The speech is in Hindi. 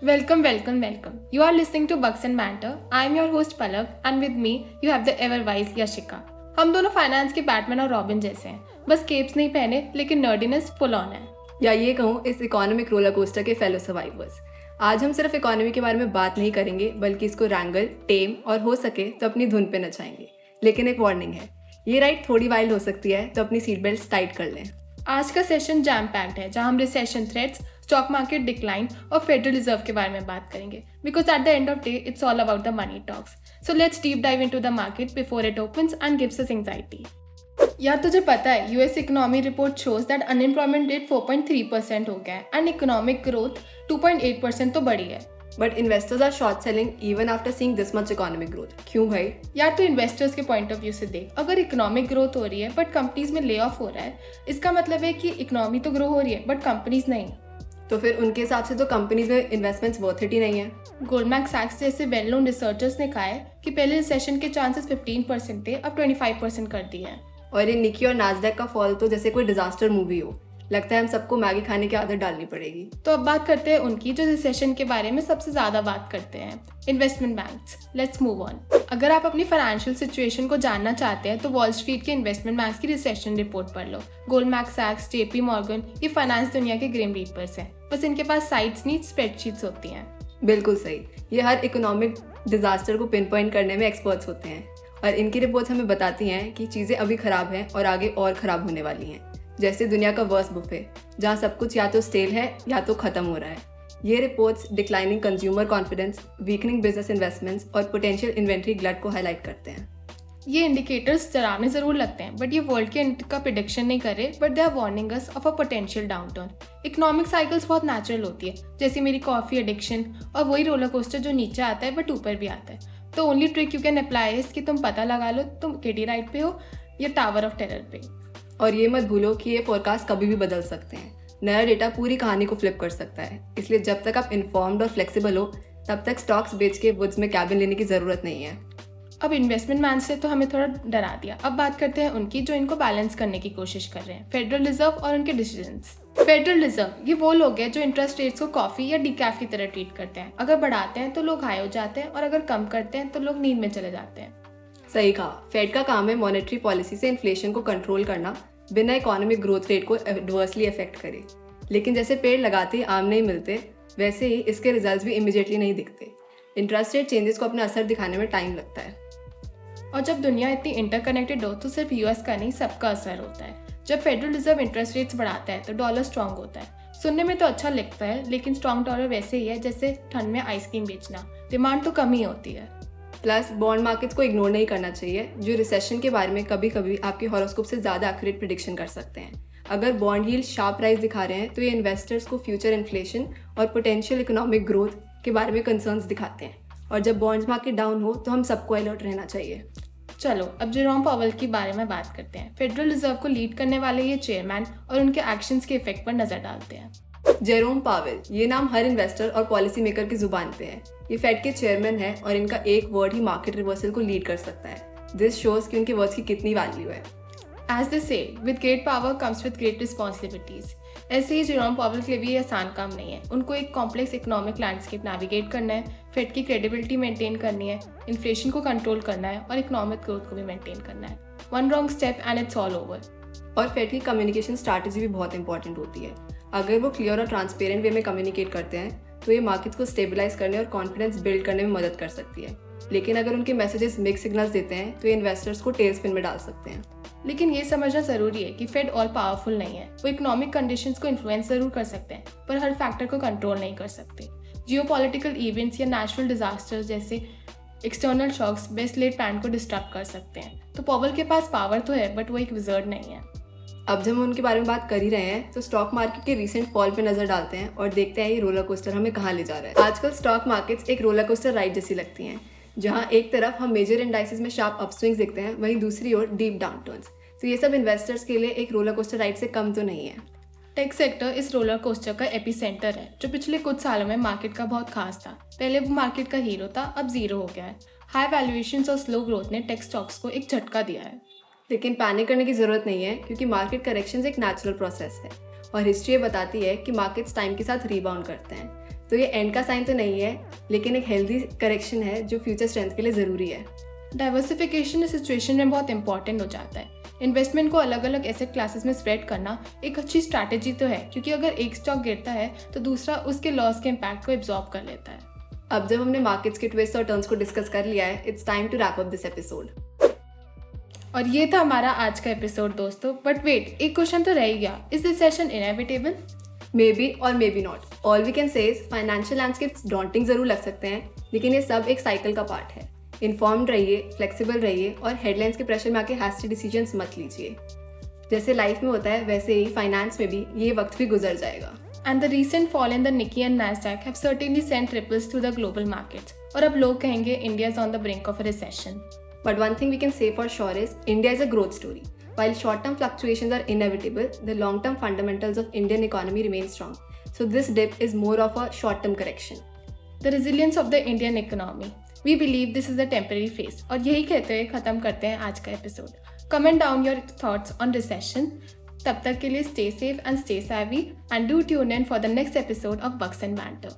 Welcome, welcome, welcome. You are listening to Bucks and Banter. I am your host Palak and with me you have the ever wise Yashika. हम दोनों फाइनेंस के बैटमैन और रॉबिन जैसे हैं, बस केप्स नहीं पहने लेकिन नर्डीनेस फुल ऑन है। या ये कहूँ इस इकोनॉमिक रोलर कोस्टर के फेलो सर्वाइवर्स। आज हम सिर्फ इकोनॉमी के बारे में बात नहीं करेंगे बल्कि इसको रैंगल, टेम और हो सके तो अपनी धुन पे नचाएंगे। लेकिन एक वार्निंग है, ये राइड थोड़ी वाइल्ड हो सकती है तो अपनी सीट बेल्ट टाइट कर लें। आज का सेशन जैम पैक्ड है जहां हम recession threats, stock market decline और फेडरल रिजर्व के बारे में बात करेंगे because at the end of day it's all about the money talks. So let's deep dive into the market before it opens and gives us anxiety. यार तुझे पता है US economy report shows that unemployment rate 4.3% हो गया है एंड इकोनॉमिक ग्रोथ 2.8% तो बढ़ी है। But investors are short selling even after seeing this much economic growth. क्यों भाई? यार तो इन्वेस्टर्स के पॉइंट ऑफ व्यू से देख, अगर इकोनॉमिक ग्रोथ हो रही है बट कंपनीज में ले ऑफ हो रहा है, इसका मतलब है कि इकोनॉमी तो ग्रो हो रही है बट कंपनीज नहीं। तो फिर उनके हिसाब से तो कंपनीज में इन्वेस्टमेंट्स वर्थ इट ही नहीं है। गोल्डमैन सैक्स जैसे वेल नोन रिसर्चर्स ने कहा है कि पहले रिसेशन के चांसेस 15% थे, अब 25% कर दिए हैं। और ये निकी और नास्डैक का फॉल तो जैसे कोई डिजास्टर मूवी हो। लगता है हम सबको मैगी खाने की आदत डालनी पड़ेगी। तो अब बात करते हैं उनकी जो रिसेशन के बारे में सबसे ज्यादा बात करते हैं, investment banks. Let's move on. अगर आप अपनी फाइनेंशियल सिचुएशन को जानना चाहते हैं तो वॉल स्ट्रीट के इन्वेस्टमेंट बैंक्स की रिसेशन रिपोर्ट पढ़ लो। गोल्डमैन सैक्स, जेपी मॉर्गन, ये फाइनेंस दुनिया के ग्रिम रीपर्स हैं, बस इनके पास साइट्स नहीं स्प्रेडशीट्स होती हैं। बिल्कुल सही, ये हर इकोनॉमिक डिजास्टर को पिन पॉइंट करने में एक्सपर्ट्स होते हैं और इनकी रिपोर्ट्स हमें बताती हैं कि चीज़ें अभी खराब हैं और आगे और ख़राब होने वाली हैं। जैसे दुनिया का वर्स्ट बुफे जहाँ सब कुछ या तो स्टेल है या तो ख़त्म हो रहा है। ये reports declining consumer confidence, weakening business investments और पोटेंशियल इन्वेंट्री ग्लट को हाईलाइट करते हैं। ये इंडिकेटर्स डरावने जरूर लगते हैं बट ये वर्ल्ड के एंड का प्रेडिक्शन नहीं कर रहे, but they are warning us of a potential downturn. Economic cycles बहुत नेचुरल होती है, जैसे मेरी कॉफी एडिक्शन और वही रोलर कोस्टर जो नीचे आता है बट ऊपर भी आता है। तो only trick you can apply is कि तुम पता लगा लो तुम किटी राइड पे हो या टावर ऑफ टेरर पे। और ये मत भूलो कि ये फोरकास्ट कभी भी बदल सकते हैं। नया डेटा पूरी कहानी को फ्लिप कर सकता है, इसलिए जब तक आप इन्फॉर्म्ड और फ्लेक्सिबल हो तब तक स्टॉक्स बेच के वुड्स में कैबिन लेने की ज़रूरत नहीं है। अब इन्वेस्टमेंट मैन से तो हमें थोड़ा डरा दिया, अब बात करते हैं उनकी जो इनको बैलेंस करने की कोशिश कर रहे हैं, फेडरल रिजर्व और उनके डिसीजंस। फेडरल रिजर्व ये वो लोग हैं जो इंटरेस्ट रेट्स को कॉफी या डिकैफ की तरह ट्रीट करते हैं। अगर बढ़ाते हैं तो लोग हाई हो जाते हैं और अगर कम करते हैं तो लोग नींद में चले जाते हैं। सही कहा, फेड का काम है मॉनेटरी पॉलिसी से इन्फ्लेशन को कंट्रोल करना बिना इकोनॉमिक ग्रोथ रेट को एडवर्सली अफेक्ट करे। लेकिन जैसे पेड़ लगाते ही आम नहीं मिलते, वैसे ही इसके रिजल्ट्स भी इमीडिएटली नहीं दिखते। इंटरेस्ट रेट चेंजेस को अपना असर दिखाने में टाइम लगता है। और जब दुनिया इतनी इंटरकनेक्टेड हो तो सिर्फ यूएस का नहीं सबका असर होता है। जब फेडरल रिजर्व इंटरेस्ट रेट्स बढ़ाता है तो डॉलर स्ट्रांग होता है। सुनने में तो अच्छा लगता है लेकिन स्ट्रांग डॉलर वैसे ही है जैसे ठंड में आइसक्रीम बेचना, डिमांड तो कम ही होती है। प्लस बॉन्ड मार्केट्स को इग्नोर नहीं करना चाहिए, जो रिसेशन के बारे में कभी कभी आपके हॉरोस्कोप से ज़्यादा एक्यूरेट प्रेडिक्शन कर सकते हैं। अगर बॉन्ड यील्ड शार्प राइज दिखा रहे हैं तो ये इन्वेस्टर्स को फ्यूचर इन्फ्लेशन और पोटेंशियल इकोनॉमिक ग्रोथ के बारे में कंसर्न्स दिखाते हैं। और जब बॉन्ड मार्केट डाउन हो तो हम सबको अलर्ट रहना चाहिए। चलो अब जेरोम पावेल के बारे में बात करते हैं। फेडरल रिजर्व को लीड करने वाले ये चेयरमैन और उनके एक्शंस के इफेक्ट पर नजर डालते हैं। जेरोम पावेल, ये नाम हर इन्वेस्टर और पॉलिसी मेकर की जुबान पे है। ये फेड के चेयरमैन है और इनका एक वर्ड ही मार्केट रिवर्सल को लीड कर सकता है। दिस शोज कि उनके वर्ड्स की कितनी वैल्यू है। As they say, with great power comes with great responsibilities. ऐसे ही जेरोम पावेल के लिए भी ये आसान काम नहीं है। उनको एक कॉम्प्लेक्स इकोनॉमिक लैंडस्केप नेविगेट करना है, फेड की क्रेडिबिलिटी मेंटेन करनी है, इन्फ्लेशन को कंट्रोल करना है और इकोनॉमिक ग्रोथ को भी मेंटेन करना है। One wrong step and it's all over. और फेड की कम्युनिकेशन स्ट्रैटेजी भी बहुत इंपॉर्टेंट होती है। अगर वो क्लियर और ट्रांसपेरेंट वे में कम्युनिकेट करते हैं तो ये मार्केट्स को स्टेबलाइज करने और कॉन्फिडेंस बिल्ड करने में मदद कर सकती है। लेकिन अगर उनके मैसेजेस मिक्स सिग्नल्स देते हैं तो ये इन्वेस्टर्स को टेल स्पिन में डाल सकते हैं। लेकिन ये समझना जरूरी है कि फेड ऑल पावरफुल नहीं है। वो इकोनॉमिक कंडीशंस को इन्फ्लुएंस जरूर कर सकते हैं पर हर फैक्टर को कंट्रोल नहीं कर सकते। जियोपॉलिटिकल इवेंट्स या नेचुरल डिजास्टर्स जैसे external shocks best laid plan को डिस्टर्ब कर सकते हैं। तो पावेल के पास पावर तो है बट वो एक विजर्ड नहीं है। अब जब हम उनके बारे में बात कर ही रहे हैं तो स्टॉक मार्केट के रीसेंट फॉल पे नजर डालते हैं और देखते हैं ये रोलर कोस्टर हमें कहाँ ले जा रहा है। आजकल स्टॉक मार्केट्स एक रोलर कोस्टर राइड जैसी लगती हैं, जहाँ एक तरफ हम मेजर इंडाइसेस में शार्प अपस्विंग्स देखते हैं, वहीं दूसरी ओर डीप डाउनटर्न्स। तो ये सब इन्वेस्टर्स के लिए एक रोलर कोस्टर राइड से कम तो नहीं है। टेक सेक्टर इस रोलर कोस्टर का एपिसेंटर है जो पिछले कुछ सालों में मार्केट का बहुत खास था। पहले वो मार्केट का हीरो था, अब जीरो हो गया है। हाई वैल्यूएशंस और स्लो ग्रोथ ने टेक स्टॉक्स को एक झटका दिया है। लेकिन पैनिक करने की जरूरत नहीं है क्योंकि मार्केट करेक्शंस एक नेचुरल प्रोसेस है और हिस्ट्री बताती है कि मार्केट्स टाइम के साथ रीबाउंड करते हैं। तो ये एंड का साइन तो नहीं है, लेकिन एक हेल्दी करेक्शन है जो फ्यूचर स्ट्रेंथ के लिए ज़रूरी है। डाइवर्सिफिकेशन इस सिचुएशन में बहुत इंपॉर्टेंट हो जाता है। इन्वेस्टमेंट को अलग अलग एसेट क्लासेस में स्प्रेड करना एक अच्छी स्ट्रैटेजी तो है, क्योंकि अगर एक स्टॉक गिरता है तो दूसरा उसके लॉस के इम्पैक्ट को एब्जॉर्ब कर लेता है। अब जब हमने मार्केट्स के ट्विस्ट और टर्न्स को डिस्कस कर लिया है, it's time to wrap up this episode. और ये था हमारा आज का एपिसोड दोस्तों। बट वेट, एक क्वेश्चन तो रह ही गया, is this session inevitable? May be और may be not. All we can say is financial landscapes daunting जरूर लग सकते हैं, लेकिन ये सब एक साइकिल का पार्ट है। इन्फॉर्म्ड रहिए, फ्लेक्सिबल रहिए और हेडलाइंस के प्रेशर में आके हैस्टी डिसीजंस मत लीजिए। जैसे लाइफ में होता है वैसे ही फाइनेंस में भी ये वक्त भी गुजर जाएगा। And the recent fall in the Nikkei and Nasdaq have certainly sent ripples through the global markets. और अब लोग कहेंगे India is on the brink of a recession. But one thing we can say for sure is India is a growth story. While short-term fluctuations are inevitable, the long-term fundamentals of Indian economy remain strong. So this dip is more of a short-term correction. The resilience of the Indian economy. We believe this is a temporary phase. और यही कहते हुए खत्म करते हैं आज का episode. Comment down your thoughts on recession. तब तक के लिए stay safe and stay savvy and do tune in for the next episode of Bucks and Banter.